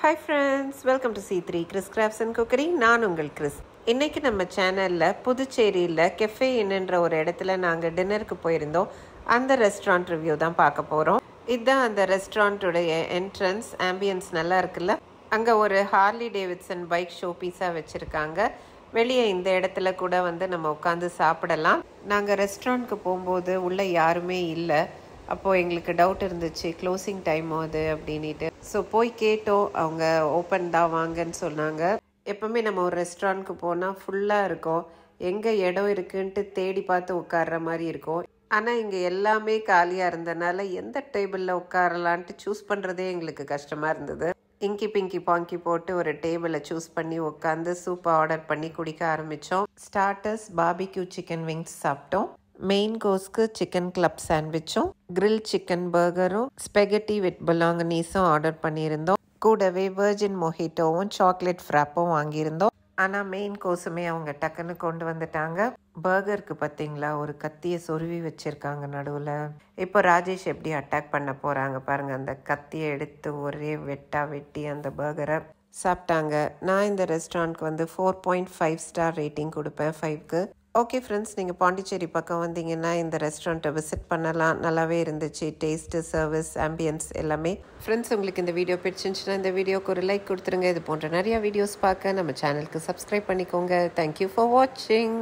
Hi friends, welcome to C3 Chris Crafts and Cookery. நான் உங்கள் Chris. இன்னைக்கு நம்ம சேனலில் புதுச்சேரியில் கெஃபே இன்னுன்ற ஒரு இடத்துல நாங்கள் டின்னருக்கு போயிருந்தோம். அந்த ரெஸ்டாரண்ட் ரிவ்யூ தான் பார்க்க போகிறோம். இதுதான் அந்த ரெஸ்டாரண்ட்டுடைய என்ட்ரன்ஸ். ஆம்பியன்ஸ் நல்லா இருக்குல்ல. அங்கே ஒரு ஹார்லி டேவிட்சன் பைக் ஷோ பீஸாக வச்சுருக்காங்க. வெளியே இந்த இடத்துல கூட நம்ம உட்காந்து சாப்பிடலாம். நாங்கள் ரெஸ்டாரண்ட்க்கு போகும்போது உள்ளே யாருமே இல்லை. அப்போது எங்களுக்கு டவுட் இருந்துச்சு, க்ளோசிங் டைம் ஆகுது அப்படின்ட்டு. ஸோ போய் கேட்டோம், அவங்க ஓப்பன் தான் வாங்கன்னு சொன்னாங்க. எப்போவுமே நம்ம ஒரு ரெஸ்டாரண்ட்க்கு போனால் ஃபுல்லாக இருக்கும், எங்கே இடம் இருக்குன்ட்டு தேடி பார்த்து உட்கார்ற மாதிரி இருக்கும். ஆனால் இங்கே எல்லாமே காலியாக இருந்தனால எந்த டேபிளில் உட்காரலான்ட்டு சூஸ் பண்ணுறதே எங்களுக்கு கஷ்டமாக இருந்தது. இங்கி பிங்கி பாங்கி போட்டு ஒரு டேபிளை சூஸ் பண்ணி உட்காந்து சூப்பை ஆர்டர் பண்ணி குடிக்க ஆரம்பித்தோம். ஸ்டார்டர்ஸ் பார்பிக்யூ சிக்கன் விங்ஸ் சாப்பிட்டோம். மெயின் கோர்ஸ்க்கு சிக்கன் கிளப் சாண்ட்விச்சும் கிரில் சிக்கன் பர்கரும் ஸ்பெகட்டி வித் பொலாங்கனீஸும் ஆர்டர் பண்ணியிருந்தோம். கூடவே வெர்ஜின் மொஹிட்டோவும் சாக்லேட் ஃப்ராப்பும் வாங்கியிருந்தோம். ஆனால் மெயின் கோர்ஸுமே அவங்க டக்குன்னு கொண்டு வந்துட்டாங்க. பர்கருக்கு பார்த்தீங்களா, ஒரு கத்தியை சொருவி வச்சுருக்காங்க நடுவில். இப்போ ராஜேஷ் எப்படி அட்டாக் பண்ண போகிறாங்க பாருங்கள். அந்த கத்தியை எடுத்து ஒரே வெட்டி அந்த பர்கரை சாப்பிட்டாங்க. நான் இந்த ரெஸ்டாரண்ட்க்கு 4.5 ஸ்டார் ரேட்டிங் கொடுப்பேன் 5க்கு. ஓகே ஃப்ரெண்ட்ஸ், நீங்கள் பாண்டிச்சேரி பக்கம் வந்தீங்கன்னா இந்த ரெஸ்டாரண்ட்டை விசிட் பண்ணலாம். நல்லாவே இருந்துச்சு, டேஸ்ட்டு, சர்வீஸ், ஆம்பியன்ஸ் எல்லாமே. ஃப்ரெண்ட்ஸ், உங்களுக்கு இந்த வீடியோ பிடிச்சிருந்துச்சுன்னா இந்த வீடியோக்கு ஒரு லைக் கொடுத்துருங்க. இது போன்ற நிறையா வீடியோஸ் பார்க்க நம்ம சேனலுக்கு சப்ஸ்கிரைப் பண்ணிக்கோங்க. தேங்க்யூ ஃபார் வாட்சிங்.